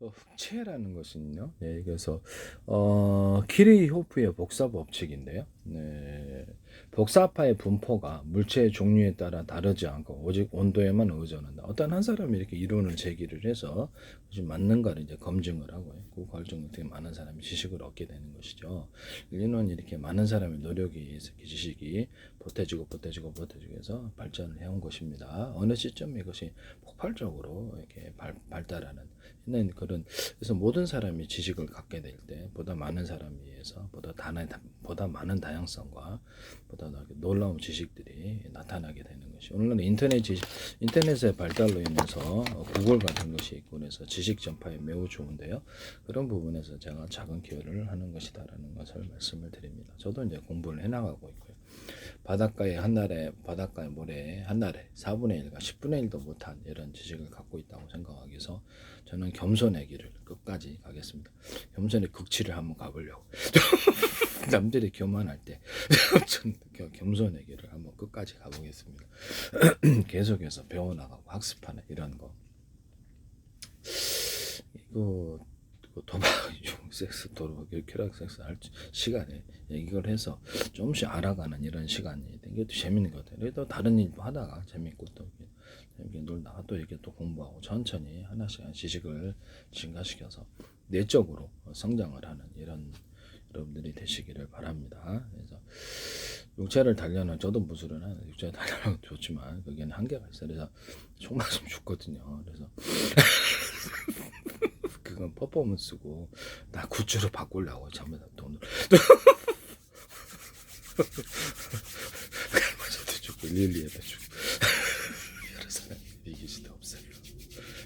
흑체라는 것은요. 네, 그래서 키르히호프의 복사 법칙인데요. 네, 복사파의 분포가 물체의 종류에 따라 다르지 않고 오직 온도에만 의존한다. 어떤 한 사람이 이렇게 이론을 제기를 해서 그것이 맞는가를 이제 검증을 하고요. 그 과정을 통해 많은 사람이 지식을 얻게 되는 것이죠. 인류는 이렇게 많은 사람의 노력이 의해서 지식이 보태지고 해서 발전을 해온 것입니다. 어느 시점에 이것이 폭발적으로 이렇게 발달하는 있는 그런, 그래서 모든 사람이 지식을 갖게 될 때 보다 많은 사람에 의해서 보다 많은 다양성과 보다 놀라운 지식들이 나타나게 되는 것이, 오늘날 인터넷의 발달로 인해서 구글 같은 것이 있고 그래서 지식 전파에 매우 좋은데요. 그런 부분에서 제가 작은 기여를 하는 것이다라는 것을 말씀을 드립니다. 저도 이제 공부를 해나가고 있고요. 바닷가의 모래에 한날에 4분의 1과 10분의 1도 못한 이런 지식을 갖고 있다고 생각하기서 저는 겸손의 길을 끝까지 가겠습니다. 겸손의 극치를 한번 가보려고. 남들이 교만할 때 전 겸손의 길을 한번 끝까지 가보겠습니다. 계속해서 배워나가고 학습하는 이런 거. 이거 도박, 섹스, 도박, 쾌락 섹스 할 시간에 이걸 해서 조금씩 알아가는 이런 시간이 이게 또 재밌는 것 같아요. 그래도 다른 일도 하다가 재밌고 또 재밌게 놀다가 또 이렇게 또 공부하고 천천히 하나씩 지식을 증가시켜서 내적으로 성장을 하는 이런 여러분들이 되시기를 바랍니다. 그래서 육체를 단련은 저도 무술은 하는 육체를 단련은 좋지만 거기에는 한계가 있어요. 그래서 총 맞으면 죽거든요. 그래서 그건 퍼포먼스고 나 굿즈로 바꾸려고 전부 다 돈을 맞아도 죽고 릴리에도 죽고 여러 사람이 이길 수도 없어요.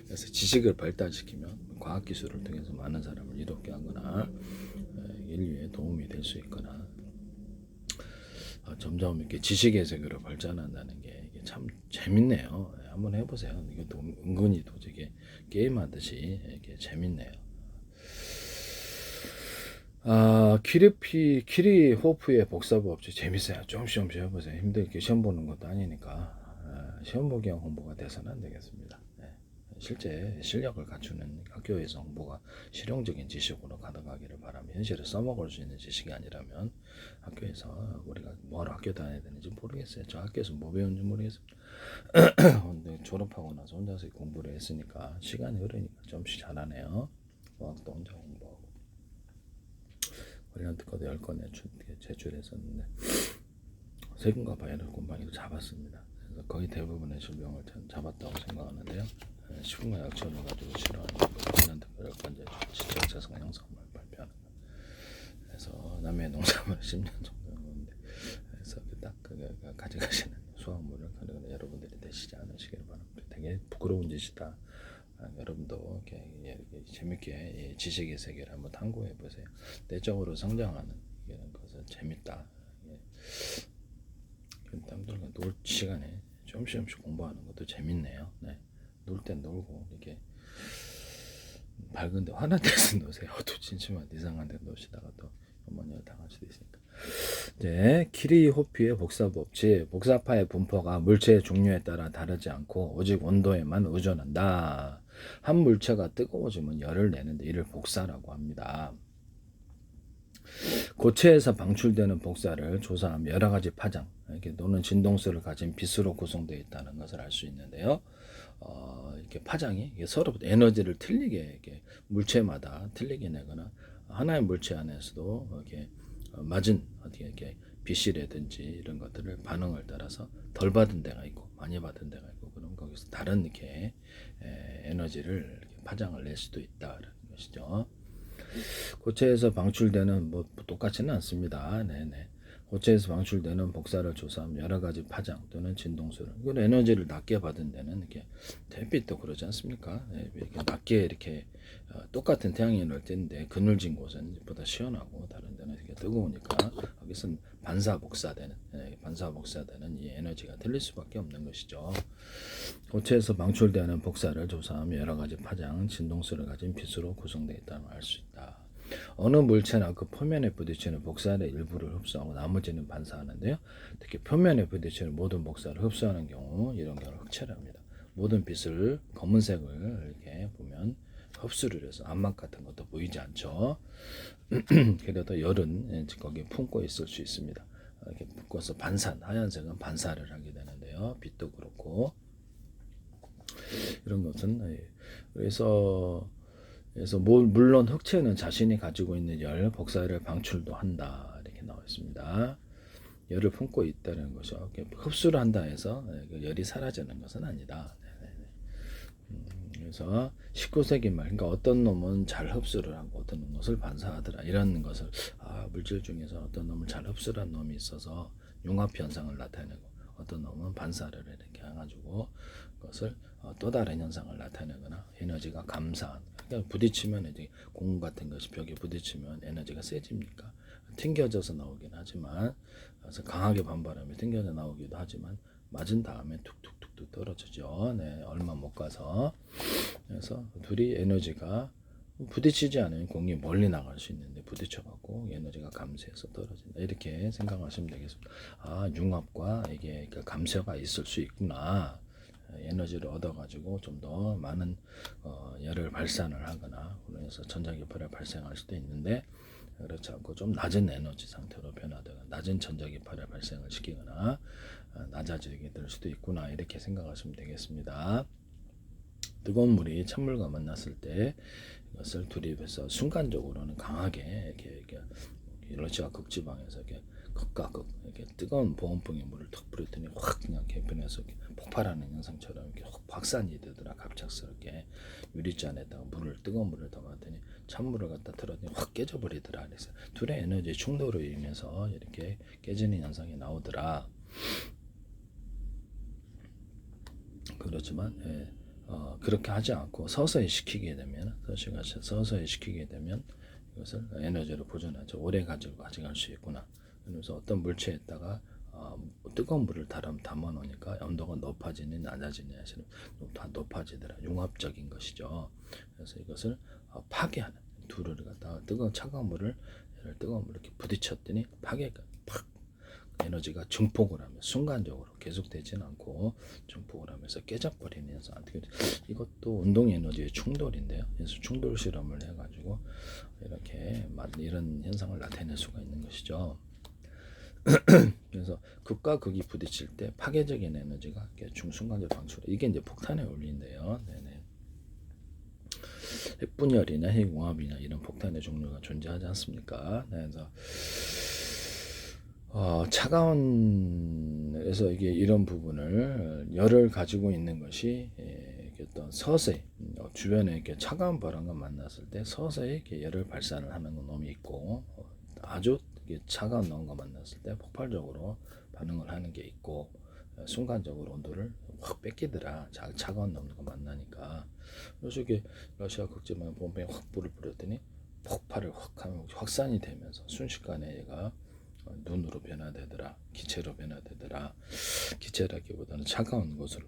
그래서 지식을 발달시키면 과학기술을 통해서 많은 사람을 이롭게 하거나 인류에 도움이 될 수 있거나 점점 이렇게 지식의 세계로 발전한다는 게 이게 참 재밌네요. 한번 해보세요. 이것도 은근히 또 되게 게임하듯이 이렇게 재밌네요. 키리호프의 복사법칙 재밌어요. 조금씩 해보세요. 힘들게 시험 보는 것도 아니니까 시험 보기형 공부가 돼서는 안 되겠습니다. 네. 실제 실력을 갖추는 학교에서 공부가 실용적인 지식으로 가득하기를 바랍니다. 현실에 써먹을 수 있는 지식이 아니라면 학교에서 우리가 뭐하러 학교 다녀야 되는지 모르겠어요. 저 학교에서 뭐 배우는지 모르겠습니다. 근데 졸업하고 나서 혼자서 공부를 했으니까 시간이 흐르니까 좀씩 잘하네요. 과학도 혼자 공부하고 우리한테 거의 10건 제출했었는데 세금과 바이러스 곰팡이도 잡았습니다. 그래서 거의 대부분의 질병을 잡았다고 생각하는데요. 10분간 약초를 가지고 치료하는 우리한테 10건 지적자성 형성을 발표하는 거. 그래서 남의 농산물을 10년 정도 했는데 그래서 딱 가져가시는 수확물을 여러분들이 되시지 않으시길 바랍니다. 되게 부끄러운 짓이다. 여러분도 이렇게 재밌게 지식의 세계를 한번 탐구해 보세요. 내적으로 성장하는 이런 것은 재밌다. 남들과 놀 시간에 조금씩 공부하는 것도 재밌네요. 네. 놀 땐 놀고 이렇게 밝은데 화난 데서 노세요. 또 진심한 이상한 데 노시다가 또 어머니가 당할 수도 있으니까. 네, 키리호피의 복사법칙. 복사파의 분포가 물체의 종류에 따라 다르지 않고 오직 온도에만 의존한다. 한 물체가 뜨거워지면 열을 내는데 이를 복사라고 합니다. 고체에서 방출되는 복사를 조사하면 여러 가지 파장, 이렇게 또는 진동수를 가진 빛으로 구성되어 있다는 것을 알 수 있는데요. 이렇게 파장이 서로 에너지를 틀리게 이렇게 물체마다 틀리게 내거나 하나의 물체 안에서도 이렇게 맞은 어떻게 이렇게 빛이라든지 이런 것들을 반응을 따라서 덜 받은 데가 있고 많이 받은 데가 있고 그럼 거기서 다른 이렇게 에너지를 이렇게 파장을 낼 수도 있다라는 것이죠. 고체에서 방출되는 뭐 똑같지는 않습니다. 네네. 고체에서 방출되는 복사를 조사하면 여러 가지 파장 또는 진동수를, 이건 에너지를 낮게 받은 데는 이렇게 햇빛도 그러지 않습니까? 이렇게 낮게 이렇게 똑같은 태양이 날 때인데 그늘진 곳은 보다 시원하고 다른 데는 이렇게 뜨거우니까 거기서는 반사복사되는 이 에너지가 틀릴 수밖에 없는 것이죠. 고체에서 방출되는 복사를 조사하면 여러 가지 파장, 진동수를 가진 빛으로 구성되어 있다는 걸 알 수 있다. 어느 물체나 그 표면에 부딪히는 복사의 일부를 흡수하고 나머지는 반사하는데요. 특히 표면에 부딪히는 모든 복사를 흡수하는 경우 이런 경우를 흑체랍니다. 모든 빛을 검은색을 이렇게 보면 흡수를 해서 암막 같은 것도 보이지 않죠. 그래도 열은 거기에 품고 있을 수 있습니다. 이렇게 묶어서 반사, 하얀색은 반사를 하게 되는데요. 빛도 그렇고 이런 것은 그래서 물론 흑체는 자신이 가지고 있는 열, 복사열을 방출도 한다 이렇게 나와 있습니다. 열을 품고 있다는 것이죠. 흡수를 한다 해서 열이 사라지는 것은 아니다. 그래서 19세기 말, 그러니까 어떤 놈은 잘 흡수를 하고 어떤 것을 반사하더라 이런 것을 물질 중에서 어떤 놈을 잘 흡수를 한 놈이 있어서 융합 현상을 나타내고 어떤 놈은 반사를 이렇게 해가지고 그것을 또 다른 현상을 나타내거나 에너지가 감사한, 그러니까 부딪히면 이제 공 같은 것이 벽에 부딪히면 에너지가 세집니까? 튕겨져서 나오긴 하지만, 그래서 강하게 반발하면 튕겨져 나오기도 하지만 맞은 다음에 툭툭툭툭 떨어지죠. 네, 얼마 못 가서. 그래서 둘이 에너지가 부딪히지 않으면 공이 멀리 나갈 수 있는데 부딪혀갖고 에너지가 감소해서 떨어진다. 이렇게 생각하시면 되겠습니다. 융합과 이게 감소가 있을 수 있구나. 에너지를 얻어가지고 좀 더 많은 열을 발산을 하거나 그래서 전자기파를 발생할 수도 있는데 그렇지 않고 좀 낮은 에너지 상태로 변화되거나 낮은 전자기파를 발생을 시키거나 낮아지게 될 수도 있구나 이렇게 생각하시면 되겠습니다. 뜨거운 물이 찬물과 만났을 때 이것을 두립해서 순간적으로는 강하게 이렇게 러시아 극지방에서 이렇게 극과 극 이렇게 뜨거운 보온병에 물을 턱 뿌렸더니 확 그냥 개편해서 이렇게 폭발하는 현상처럼 이렇게 확산이 되더라. 갑작스럽게 유리잔에다가 뜨거운 물을 담았더니 찬물을 갖다 틀었더니 확 깨져버리더라. 그래서 둘의 에너지 충돌로 인해서 이렇게 깨지는 현상이 나오더라. 그렇지만 그렇게 하지 않고 서서히 식히게 되면 이것을 에너지로 보존하죠. 오래 가져갈 수 있구나. 그래서 어떤 물체에다가 뜨거운 물을 담아 놓으니까 온도가 높아지는 낮아지냐 하시는 다 높아지더라. 융합적인 것이죠. 그래서 이것을 파괴하는 둘을 갖다가 차가운 물을 이렇게 부딪혔더니 파괴가 팍 에너지가 증폭을 하면 순간적으로 계속되지는 않고 증폭을 하면서 깨져버리는 현상. 이것도 운동 에너지의 충돌인데요. 그래서 충돌 실험을 해가지고 이렇게 이런 현상을 나타낼 수가 있는 것이죠. 그래서 극과 극이 부딪힐 때 파괴적인 에너지가 순간적으로 방출. 이게 이제 폭탄의 원리인데요. 네네. 핵분열이나 핵융합이나 이런 폭탄의 종류가 존재하지 않습니까? 네, 그래서 차가운에서 이게 이런 부분을 열을 가지고 있는 것이 어떤 서서히 주변에 이렇게 차가운 바람과 만났을 때 서서히 이렇게 열을 발산을 하는 놈이 있고 아주 차가운 놈과 만났을 때 폭발적으로 반응을 하는 게 있고 순간적으로 온도를 확 뺏기더라. 차가운 놈과 만나니까. 그래서 이게 러시아 극지방 봄에 확 불을 뿌렸더니 폭발을 확 하면 확산이 되면서 순식간에 얘가 눈으로 변화되더라. 기체로 변화되더라. 기체라기보다는 차가운 것으로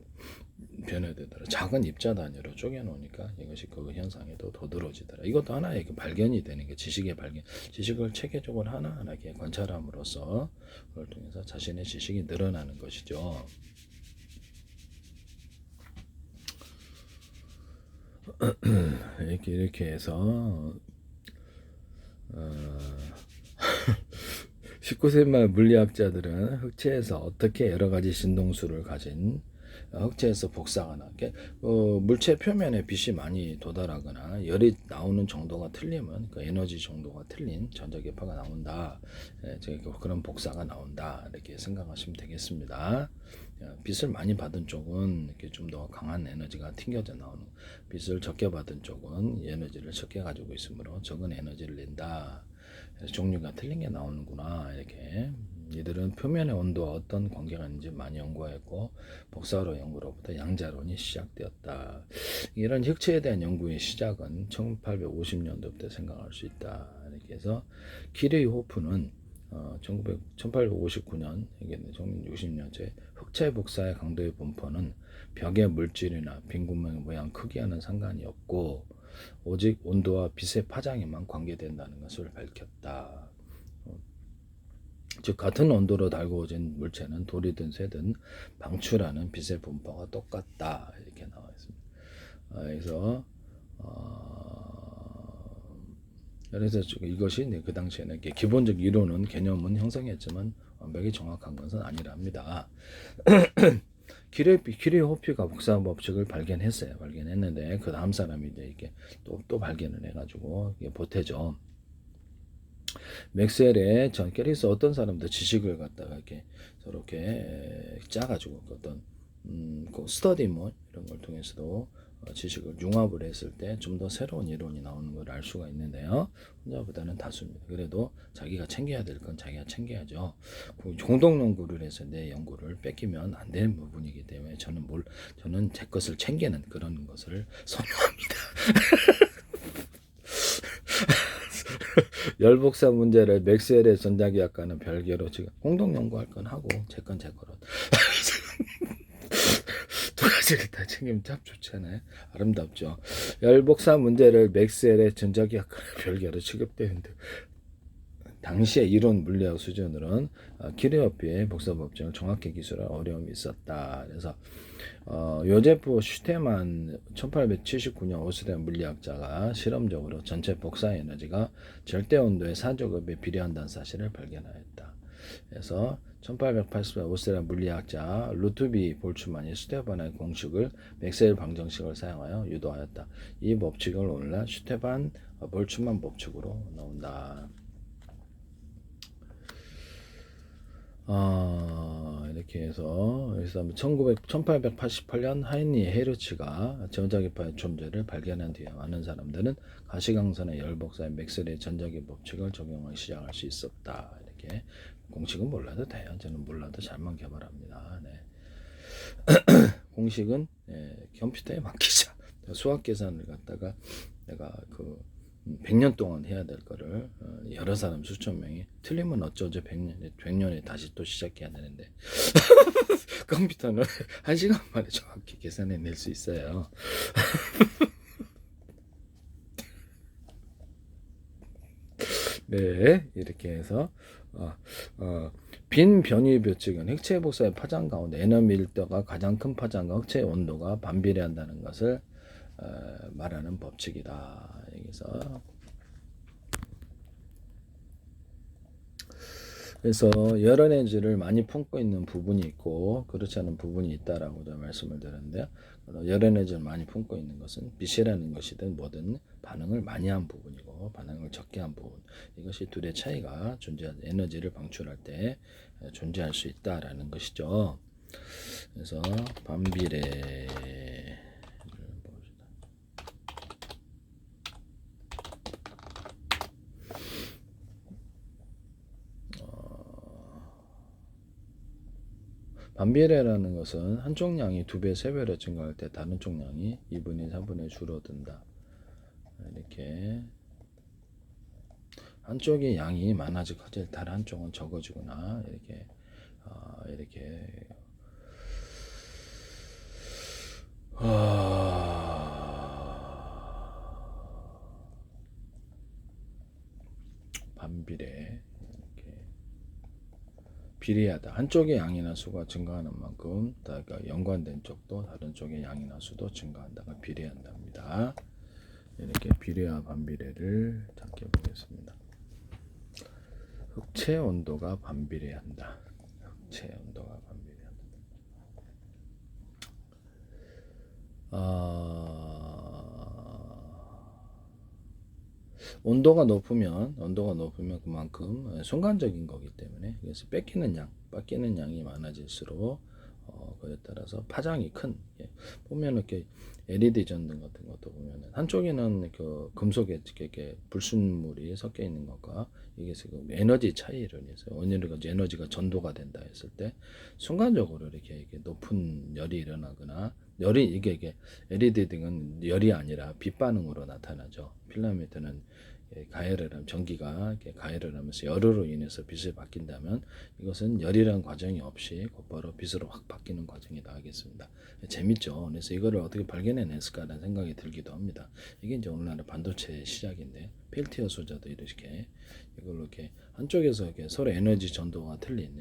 변화되더라. 작은 입자 단위로 쪼개놓으니까 이것이 그 현상에도 도드러지더라. 이것도 하나의 발견이 되는 게 지식의 발견. 지식을 체계적으로 하나하나 관찰함으로써 그걸 통해서 자신의 지식이 늘어나는 것이죠. 이렇게 해서 19세기 말 물리학자들은 흑체에서 어떻게 여러 가지 진동수를 가진 흑체에서 복사하거나 물체 표면에 빛이 많이 도달하거나 열이 나오는 정도가 틀리면 그 에너지 정도가 틀린 전자기파가 나온다. 그런 복사가 나온다. 이렇게 생각하시면 되겠습니다. 빛을 많이 받은 쪽은 이렇게 좀 더 강한 에너지가 튕겨져 나오는, 빛을 적게 받은 쪽은 에너지를 적게 가지고 있으므로 적은 에너지를 낸다. 종류가 틀린 게 나오는구나. 이렇게 이들은 표면의 온도와 어떤 관계가 있는지 많이 연구하였고 복사로 연구로부터 양자론이 시작되었다. 이런 흑체에 대한 연구의 시작은 1850년도부터 생각할 수 있다. 이렇게 해서 키르이호프는 1859년, 이게 1960년째 흑체 복사의 강도의 분포는 벽의 물질이나 빈 구멍의 모양 크기와는 상관이 없고 오직 온도와 빛의 파장에만 관계된다는 것을 밝혔다. 즉 같은 온도로 달구어진 물체는 돌이든 쇠든 방출하는 빛의 분포가 똑같다. 이렇게 나와 있습니다. 그래서 그래서 이것이 그 당시에는 이렇게 기본적 이론은 개념은 형성했지만 완벽히 정확한 것은 아니랍니다. 키리호피가 복사 법칙을 발견했어요. 발견했는데 그 다음 사람이 이제 이렇게 또 발견을 해가지고 이게 보태죠. 맥스웰의 전 캐리스 어떤 사람도 지식을 갖다가 이렇게 저렇게 짜가지고 어떤 그 스터디 뭐 이런 걸 통해서도 지식을 융합을 했을 때 좀 더 새로운 이론이 나오는 걸 알 수가 있는데요. 혼자보다는 다수입니다. 그래도 자기가 챙겨야 될 건 자기가 챙겨야죠. 공동 연구를 해서 내 연구를 뺏기면 안 되는 부분이기 때문에 저는 제 것을 챙기는 그런 것을 선호합니다. 열복사 문제를 맥스웰의 전자기학과는 별개로 지금 공동 연구할 건 하고 제 건 제 거로 두 가지를 다 챙기면 참 좋잖아요. 아름답죠. 열복사 문제를 맥스웰의 전자기학과는 별개로 취급되는데 당시의 이론 물리학 수준으로는 키리호피의 복사 법칙을 정확히 기술할 어려움이 있었다. 그래서 요제프 슈테만 1879년 오스트리아 물리학자가 실험적으로 전체 복사 에너지가 절대 온도의 4제곱에 비례한다는 사실을 발견하였다. 그래서 1880년 오스트리아 물리학자 루트비 볼츠만이 슈테반의 공식을 맥스웰 방정식을 사용하여 유도하였다. 이 법칙을 오늘날 슈테반 볼츠만 법칙으로 나온다. 이렇게 해서 1888년 하인리 헤르츠가 전자기파의 존재를 발견한 뒤에 많은 사람들은 가시광선의 열복사의 맥스웰의 전자기 법칙을 적용하기 시작할 수 있었다. 이렇게 공식은 몰라도 돼요. 저는 몰라도 잘만 개발합니다. 네. 공식은 컴퓨터에 맡기자. 수학 계산을 갖다가 내가 100년 동안 해야 될 거를 여러 사람 수천 명이 틀리면 어쩌죠. 100년에 다시 또 시작해야 되는데 컴퓨터는 1시간 만에 정확히 계산해낼 수 있어요. 네, 이렇게 해서 빈 변이 법칙은 흑체 복사의 파장 가운데 에너 밀도가 가장 큰 파장과 흑체 온도가 반비례한다는 것을 말하는 법칙이다. 여기서 그래서 여러 에너지를 많이 품고 있는 부분이 있고 그렇지 않은 부분이 있다라고 말씀을 드렸는데요. 여러 에너지를 많이 품고 있는 것은 빛이라는 것이든 뭐든 반응을 많이 한 부분이고 반응을 적게 한 부분, 이것이 둘의 차이가 존재한 에너지를 방출할 때 존재할 수 있다라는 것이죠. 그래서 반비례 반비례라는 것은 한쪽 양이 2배, 3배로 증가할 때 다른 쪽 양이 2분의 3분의 줄어든다. 이렇게 한쪽의 양이 많아지고 커질 다른 한쪽은 적어지거나 이렇게 반비례 비례하다. 한쪽의 양이나 수가 증가하는 만큼 그러니까 연관된 쪽도 다른 쪽의 양이나 수도 증가한다가 비례한답니다. 이렇게 비례와 반비례를 찾게 보겠습니다. 흑체 온도가 반비례한다. 흑체 온도가 반비례한다. 온도가 높으면 그만큼 순간적인 거기 때문에 그래서 뺏기는 양이 많아질수록 그에 따라서 파장이 큰 보면 이렇게 LED 전등 같은 것도 보면은 한쪽에는 그 금속에 이렇게 불순물이 섞여 있는 것과 이게 지금 에너지 차이를 해서 에너지가 전도가 된다 했을 때 순간적으로 이렇게 높은 열이 일어나거나 이게 LED 등은 열이 아니라 빛 반응으로 나타나죠. 필라멘트는 가열을 하면 전기가 가열을 하면서 열으로 인해서 빛을 바뀐다면 이것은 열이라는 과정이 없이 곧바로 빛으로 확 바뀌는 과정이다 하겠습니다. 재밌죠. 그래서 이거를 어떻게 발견해냈을까라는 생각이 들기도 합니다. 이게 이제 오늘날의 반도체의 시작인데 펠티어 소자도 이렇게 이걸로 이렇게 한쪽에서 이렇게 서로 에너지 전도가 틀린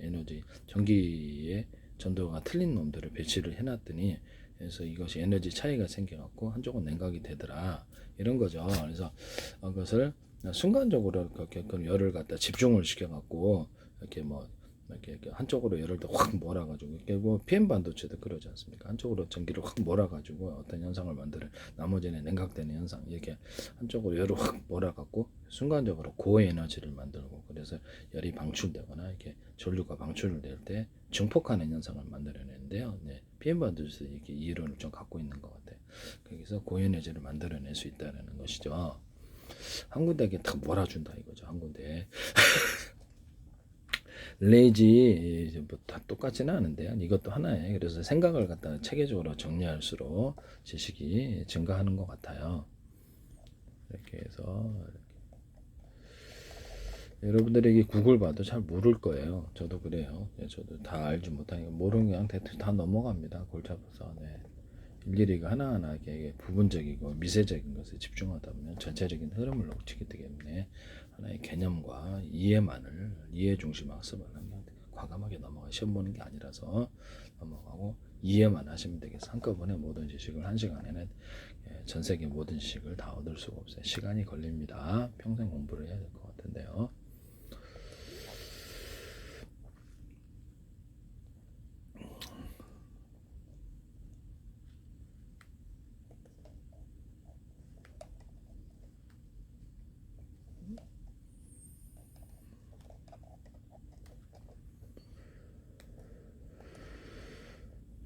전기의 전도가 틀린 놈들을 배치를 해놨더니 그래서 이것이 에너지 차이가 생겨갖고 한쪽은 냉각이 되더라 이런 거죠. 그래서 그것을 순간적으로 그렇게 열을 갖다 집중을 시켜갖고 이렇게 뭐 이렇게 한쪽으로 열을 확 몰아가지고 이렇게 뭐 PM 반도체도 그러지 않습니까? 한쪽으로 전기를 확 몰아가지고 어떤 현상을 만들어 나머지는 냉각되는 현상 이렇게 한쪽으로 열을 확 몰아갖고 순간적으로 고에너지를 만들고 그래서 열이 방출되거나 이렇게 전류가 방출을 될 때 증폭하는 현상을 만들어내는데요. 네, PM 반도체 이렇게 이 이론을 좀 갖고 있는 것 같아요. 거기서 고에너지를 만들어낼 수 있다는 것이죠. 한 군데 이렇게 다 몰아준다 이거죠. 한 군데. 레이지 뭐다 똑같지는 않은데요. 이것도 하나예요. 그래서 생각을 갖다 체계적으로 정리할수록 지식이 증가하는 것 같아요. 이렇게 해서 여러분들에게 구글 봐도 잘 모를 거예요. 저도 그래요. 저도 다 알지 못하니까 모르는 그냥 다 넘어갑니다. 골치 아파서. 네. 일일이 하나하나 이게 부분적이고 미세적인 것에 집중하다 보면 전체적인 흐름을 놓치기 때문에 하나의 개념과 이해 중심 학습을 하면 과감하게 넘어가 시험 보는 게 아니라서 넘어가고 이해만 하시면 되겠어요. 한꺼번에 모든 지식을 한 시간에는 전 세계 모든 지식을 다 얻을 수가 없어요. 시간이 걸립니다. 평생 공부를 해야 될 것 같은데요.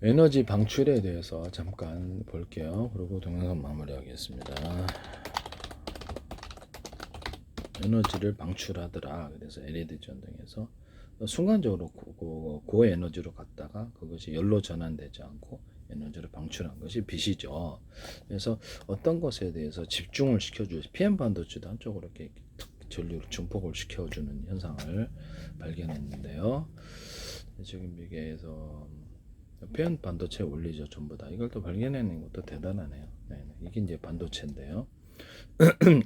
에너지 방출에 대해서 잠깐 볼게요. 그리고 동영상 마무리하겠습니다. 에너지를 방출하더라. 그래서 LED 전등에서 순간적으로 고에너지로 갔다가 그것이 열로 전환되지 않고 에너지를 방출한 것이 빛이죠. 그래서 어떤 것에 대해서 집중을 시켜주고 PM 반도체도 한쪽으로 이렇게 전류를 증폭을 시켜주는 현상을 발견했는데요. 지금 이게에서 PM 반도체 원리죠. 전부 다 이걸 또 발견해낸 것도 대단하네요. 네네. 이게 이제 반도체인데요.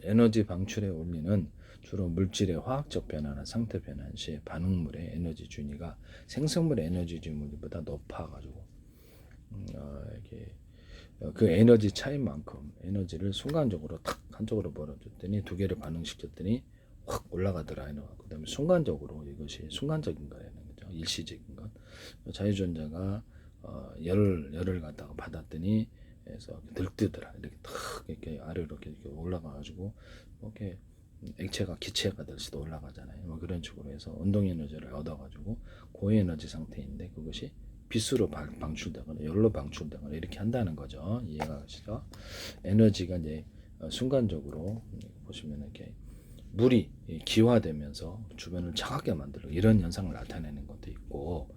에너지 방출의 원리는 주로 물질의 화학적 변화나 상태 변화 시 반응물의 에너지 준위가 생성물의 에너지 준위보다 높아가지고 이렇게 그 에너지 차이만큼 에너지를 순간적으로 탁 한쪽으로 몰아줬더니 두 개를 반응시켰더니 확 올라가더라. 그다음에 순간적으로 이것이 순간적인 거라는 거죠. 일시적인 것. 자유전자가 열을 갖다가 받았더니 그래서 들뜨더라. 이렇게 탁 이렇게 아래로 이렇게 올라가가지고 이렇게 액체가 기체가 될 수도 올라가잖아요. 뭐 그런 식으로 해서 운동 에너지를 얻어가지고 고에너지 상태인데 그것이 빛으로 방출되거나 열로 방출되거나 이렇게 한다는 거죠. 이해가 가시죠? 에너지가 이제 순간적으로 보시면 이렇게 물이 기화되면서 주변을 차갑게 만들고 이런 현상을 나타내는 것도 있고,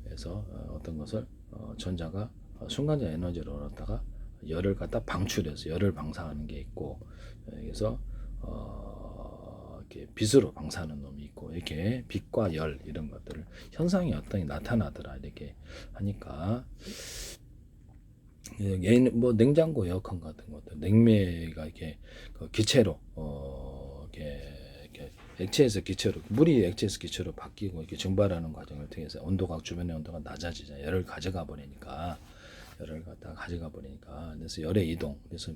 그래서 어떤 것을 전자가 순간적 에너지를 얻었다가 열을 갖다 방출해서 열을 방사하는 게 있고, 그래서 이렇게 빛으로 방사하는 놈이 있고, 이렇게 빛과 열 이런 것들을 현상이 어떤 게 나타나더라 이렇게 하니까 뭐 냉장고 에어컨 같은 것들 냉매가 이렇게 기체로 이렇게 액체에서 기체로 물이 액체에서 기체로 바뀌고 이렇게 증발하는 과정을 통해서 온도가 주변의 온도가 낮아지자 열을 가져가 버리니까 그래서 열의 이동 그래서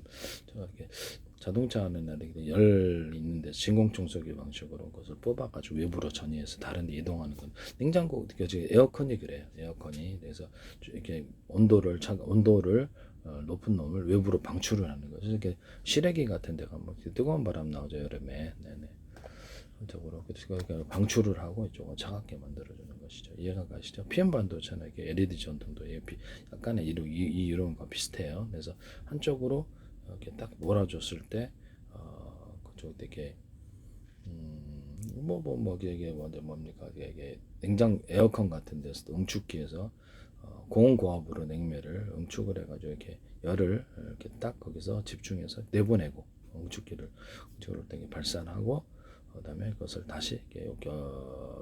이렇게 자동차 하는 날에 열 있는데 진공청소기 방식으로 그것을 뽑아가지고 외부로 전이해서 다른 데 이동하는 건 냉장고 에어컨이 그래요. 에어컨이 그래서 이렇게 온도를 높은 놈을 외부로 방출을 하는 거죠. 이렇게 실외기 같은 데가 뭐 뜨거운 바람 나오죠 여름에. 네네. 적으로 그래서 방출을 하고 이쪽은 차갑게 만들어주는 것이죠. 이해가 가시죠? PM 반도체나 LED 전등도 약간의 이 이론과 비슷해요. 그래서 한쪽으로 이렇게 딱 몰아줬을 때 그쪽 되게 이게 뭡니까 이게 에어컨 같은 데서도 응축기에서 고온고압으로 냉매를 응축을 해가지고 이렇게 열을 이렇게 딱 거기서 집중해서 내보내고 응축기를 되게 발산하고 그다음에 그것을 다시 이렇게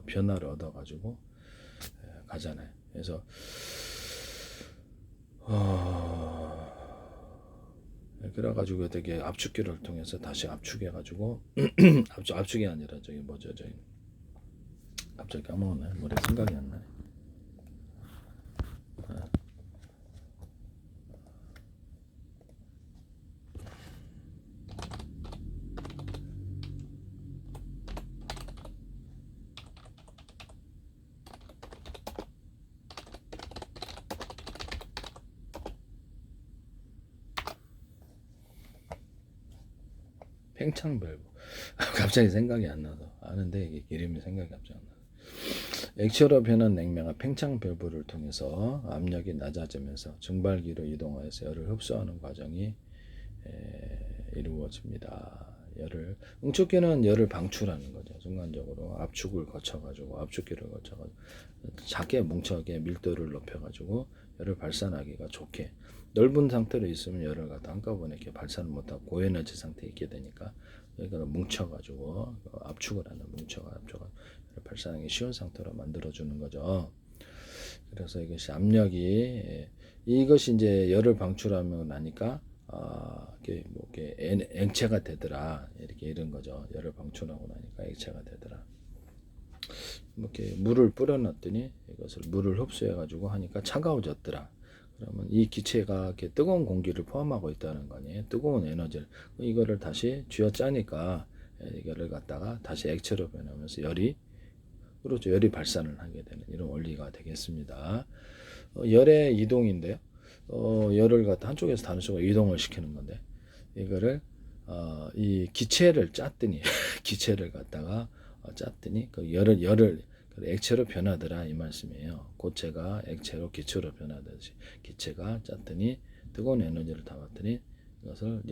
변화를 얻어가지고 가잖아요. 그래서 그래가지고 되게 압축기를 통해서 다시 압축해가지고 압축이 아니라 갑자기 까먹었네. 머리 생각이 안 나네. 팽창밸브. 갑자기 생각이 안 나서 아는데 이게 이름이 생각이 갑자기 안 나. 액체로 변한 냉매가 팽창밸브를 통해서 압력이 낮아지면서 증발기로 이동하여서 열을 흡수하는 과정이 이루어집니다. 응축기는 열을 방출하는 거죠. 순간적으로 압축을 거쳐가지고 압축기를 거쳐가지고 작게 뭉쳐게 밀도를 높여가지고 열을 발산하기가 좋게, 넓은 상태로 있으면 열을 갖다 한꺼번에 이렇게 발산을 못하고 고에너지 상태에 있게 되니까 이거를 뭉쳐가지고 압축을 하는 압축을 발산하기 쉬운 상태로 만들어주는 거죠. 그래서 이것이 압력이 이것이 이제 열을 방출하면 나니까 이렇게 액체가 되더라, 이렇게 이런 거죠. 열을 방출하고 나니까 액체가 되더라. 이렇게 물을 뿌려놨더니 이것을 물을 흡수해 가지고 하니까 차가워졌더라. 그러면 이 기체가 이렇게 뜨거운 공기를 포함하고 있다는 거니, 뜨거운 에너지를 이거를 다시 쥐어짜니까 이거를 갖다가 다시 액체로 변하면서 열이 발산을 하게 되는 이런 원리가 되겠습니다. 열의 이동인데요. 열을 갖다 한쪽에서 다른 쪽으로 이동을 시키는 건데, 이거를 이 기체를 짰더니 기체를 갖다가 짰더니 그 열을 액체로 변하더라, 이 말씀이에요. 고체가 액체로 기체로 변하듯이 기체가 짰더니 뜨거운 에너지를 담았더니 이것을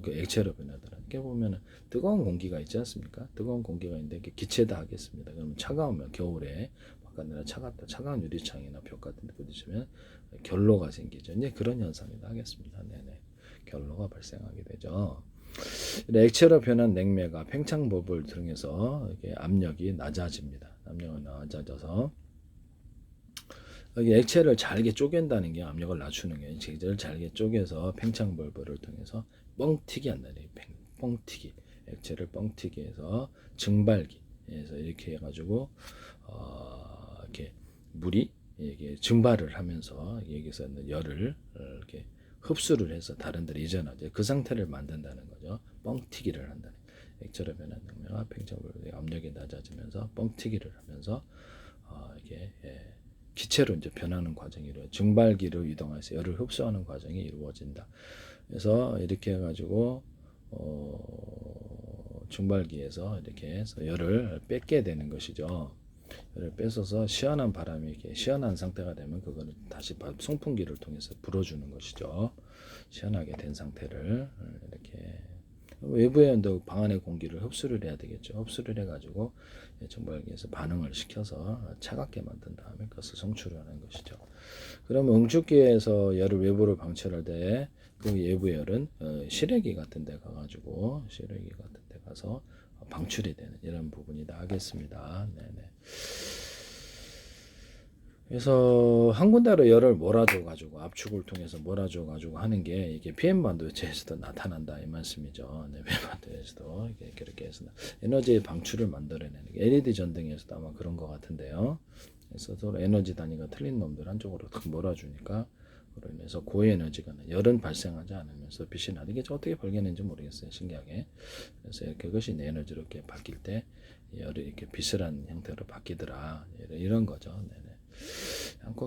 그 액체로 변하더라. 이렇게 보면은 뜨거운 공기가 있지 않습니까? 뜨거운 공기가 있는데 기체다 하겠습니다. 그러면 차가우면 겨울에 바깥내라 차가운 유리창이나 벽 같은 데 부딪히면 결로가 생기죠. 이제 그런 현상이다 하겠습니다. 네네. 결로가 발생하게 되죠. 액체로 변한 냉매가 팽창법을 통해서 이게 압력이 낮아집니다. 압력이 낮아져서 여기 액체를 잘게 쪼갠다는 게 압력을 낮추는 게, 액체를 잘게 쪼개서 팽창벌브를 통해서 뻥튀기 한다는, 뻥튀기, 액체를 뻥튀기 해서 증발기 해서 이렇게 해가지고 이렇게 물이 이게 증발을 하면서 여기서 있는 열을 이렇게 흡수를 해서 다른 데로 이전하죠. 그 상태를 만든다는 거죠. 뻥튀기를 한다는. 액체로 변한 냉매와 팽창벌브의 압력이 낮아지면서 뻥튀기를 하면서 이게 기체로 이제 변하는 과정이 증발기로 이동해서 열을 흡수하는 과정이 이루어진다. 그래서 이렇게 해가지고 증발기에서 이렇게 해서 열을 뺏게 되는 것이죠. 열을 뺏어서 시원한 바람이 이렇게 시원한 상태가 되면 그거를 다시 송풍기를 통해서 불어주는 것이죠. 시원하게 된 상태를 이렇게 외부에 방 안의 공기를 흡수를 해야 되겠죠. 흡수를 해가지고 증발기에서 반응을 시켜서 차갑게 만든 다음에 그것을 성출하는 것이죠. 그러면 응축기에서 열을 외부로 방출할 때 그 외부 열은 실외기 같은 데 가가지고 실외기 같은 데 가서 방출이 되는 이런 부분이다 하겠습니다. 네네. 그래서 한 군데로 열을 몰아줘 가지고 압축을 통해서 몰아줘 가지고 하는 게 이게 PM 반도체에서도 나타난다, 이 말씀이죠. 네, PM 반도체에서도 이렇게 해서 에너지의 방출을 만들어내는 게 LED 전등에서도 아마 그런 것 같은데요. 그래서 서로 에너지 단위가 틀린 놈들 한쪽으로 탁 몰아주니까 그로 인해서 고에너지가 열은 발생하지 않으면서 빛이 나는 게 어떻게 발견했는지 모르겠어요. 신기하게. 그래서 그것이 에너지로 이렇게 바뀔 때 열이 이렇게 비슬한 형태로 바뀌더라, 이런 거죠. 네네.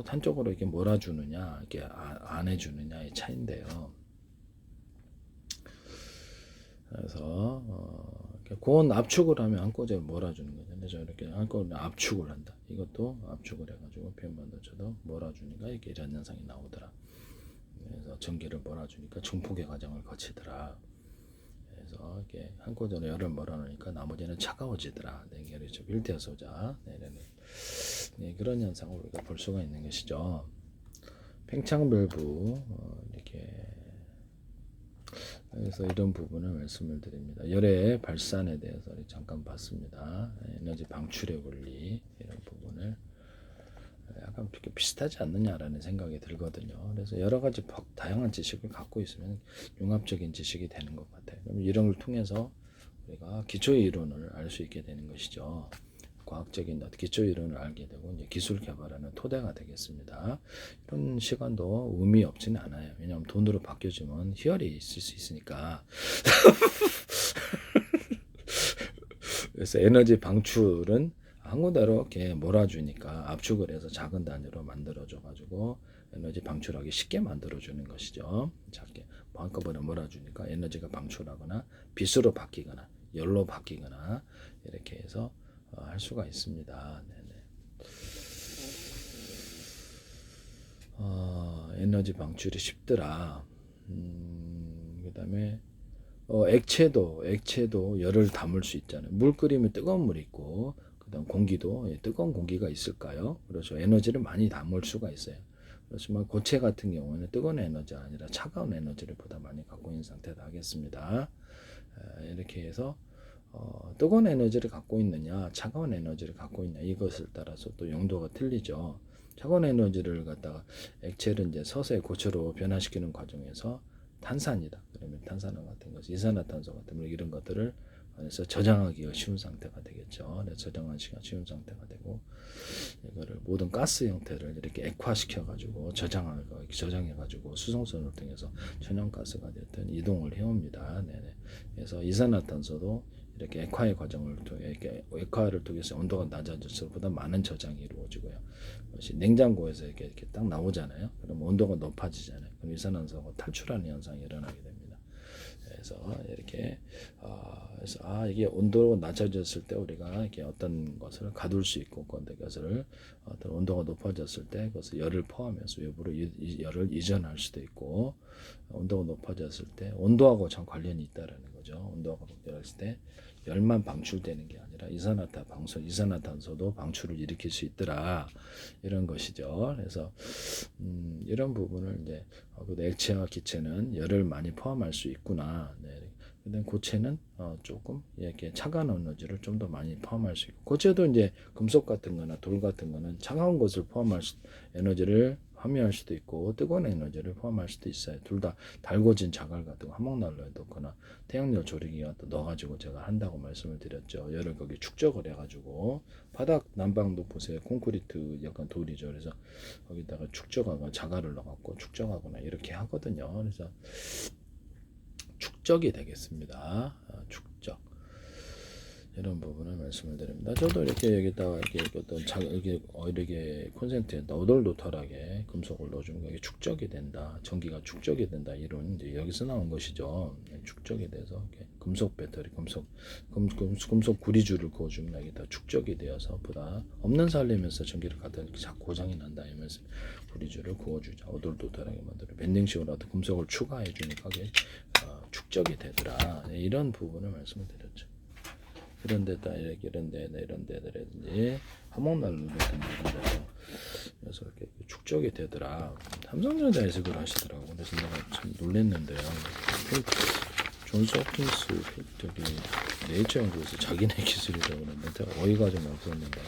한쪽으로 이렇게 몰아주느냐, 이렇게 안 해주느냐의 차인데요. 그래서 고온 압축을 하면 한꺼번에 몰아주는 거죠. 그래서 이렇게 한꺼번에 압축을 한다. 이것도 압축을 해가지고 PM 반도체도 몰아주니까 이렇게 이런 현상이 나오더라. 그래서 전기를 몰아주니까 중폭의 과정을 거치더라. 그래서 이렇게 한꺼번에 열을 몰아넣으니까 나머지는 차가워지더라. 네, 그렇죠. 일대 소자. 네, 그런 현상을 우리가 볼 수가 있는 것이죠. 팽창밸브 이렇게. 그래서 이런 부분을 말씀을 드립니다. 열의 발산에 대해서 잠깐 봤습니다. 에너지 방출의 원리, 이런 부분을 약간 비슷하지 않느냐라는 생각이 들거든요. 그래서 여러 가지 다양한 지식을 갖고 있으면 융합적인 지식이 되는 것 같아요. 그럼 이런 걸 통해서 우리가 기초 이론을 알 수 있게 되는 것이죠. 과학적인 기초 이론을 알게 되고 이제 기술 개발하는 토대가 되겠습니다. 이런 시간도 의미 없지는 않아요. 왜냐하면 돈으로 바뀌어지면 희열이 있을 수 있으니까. 그래서 에너지 방출은 한 군데로 이렇게 몰아주니까 압축을 해서 작은 단위로 만들어줘 가지고 에너지 방출하기 쉽게 만들어주는 것이죠. 작게 한꺼번에 몰아주니까 에너지가 방출하거나 빛으로 바뀌거나 열로 바뀌거나 이렇게 해서 할 수가 있습니다. 네네. 에너지 방출이 쉽더라. 그다음에 액체도 열을 담을 수 있잖아요. 물 끓이면 뜨거운 물이 있고, 그다음 공기도 뜨거운 공기가 있을까요? 그래서 에너지를 많이 담을 수가 있어요. 그렇지만 고체 같은 경우는 뜨거운 에너지가 아니라 차가운 에너지를 보다 많이 갖고 있는 상태다 하겠습니다. 이렇게 해서 뜨거운 에너지를 갖고 있느냐, 차가운 에너지를 갖고 있냐 이것을 따라서 또 용도가 틀리죠. 차가운 에너지를 갖다가 액체를 이제 서서히 고체로 변화시키는 과정에서 탄산이다. 그러면 탄산화 같은 것, 이산화탄소 같은 뭐 이런 것들을 그래서 저장하기가 쉬운 상태가 되겠죠. 저장하기가 쉬운 상태가 되고 이거를 모든 가스 형태를 이렇게 액화시켜가지고 저장해가지고 수송선을 통해서 천연가스가 됐든 이동을 해옵니다. 네네. 그래서 이산화탄소도 이렇게 액화의 과정을 통해 이렇게 액화를 통해서 온도가 낮아질수록 많은 저장이 이루어지고요. 그것이 냉장고에서 이렇게 딱 나오잖아요. 그럼 온도가 높아지잖아요. 그럼 이산화탄소가 탈출하는 현상이 일어나게 됩니다. 그래서 이렇게 그래서 이게 온도가 낮아졌을 때 우리가 이렇게 어떤 것을 가둘 수 있고 그것을 어떤 온도가 높아졌을 때 그것을 열을 포함해서 외부로 열을 이전할 수도 있고 온도가 높아졌을 때 온도하고 참 관련이 있다라는 거죠. 온도가 높아졌을 때 열만 방출되는 게 아니라 이산화탄소도 방출을 일으킬 수 있더라 이런 것이죠. 그래서 이런 부분을 이제 액체와 기체는 열을 많이 포함할 수 있구나. 네. 근데 고체는 조금 이렇게 차가운 에너지를 좀 더 많이 포함할 수 있고 고체도 이제 금속 같은 거나 돌 같은 거는 차가운 것을 에너지를 함유할 수도 있고 뜨거운 에너지를 포함할 수도 있어요. 둘 다 달궈진 자갈 같은 거 화목난로에 넣거나 태양열 조리기가 또 넣어가지고 제가 한다고 말씀을 드렸죠. 열을 거기 축적을 해가지고 바닥 난방도 보세요. 콘크리트 약간 돌이죠. 그래서 거기다가 축적하거나 자갈을 넣어갖고 축적하거나 이렇게 하거든요. 그래서 축적이 되겠습니다. 축적. 이런 부분을 말씀을 드립니다. 저도 이렇게 여기다가 이렇게 이렇게 콘센트에다 오돌도털하게 금속을 넣어주면 이게 축적이 된다, 전기가 축적이 된다 이런 이제 여기서 나온 것이죠. 축적이 돼서 이렇게 금속 배터리, 금속 구리줄을 그어주면 여기다 축적이 되어서 보다 없는 살리면서 전기를 갖다 이렇게 자꾸 고장이 난다 이러면서 구리줄을 그어주자 오돌도털하게 만들어 밴딩식으로라도 금속을 추가해 주니까 그게 축적이 되더라. 이런 부분을 말씀을 드렸죠. 이런 데라든지 화목난로 같은 데서 그래서 이렇게 축적이 되더라. 삼성전자에서 그걸 하시더라고. 그래서 내가 참 놀랐는데요. 존스 홉킨스 저기 네이처 연구에서 자기네 기술이라고 그러는데 어이가 좀 없었는데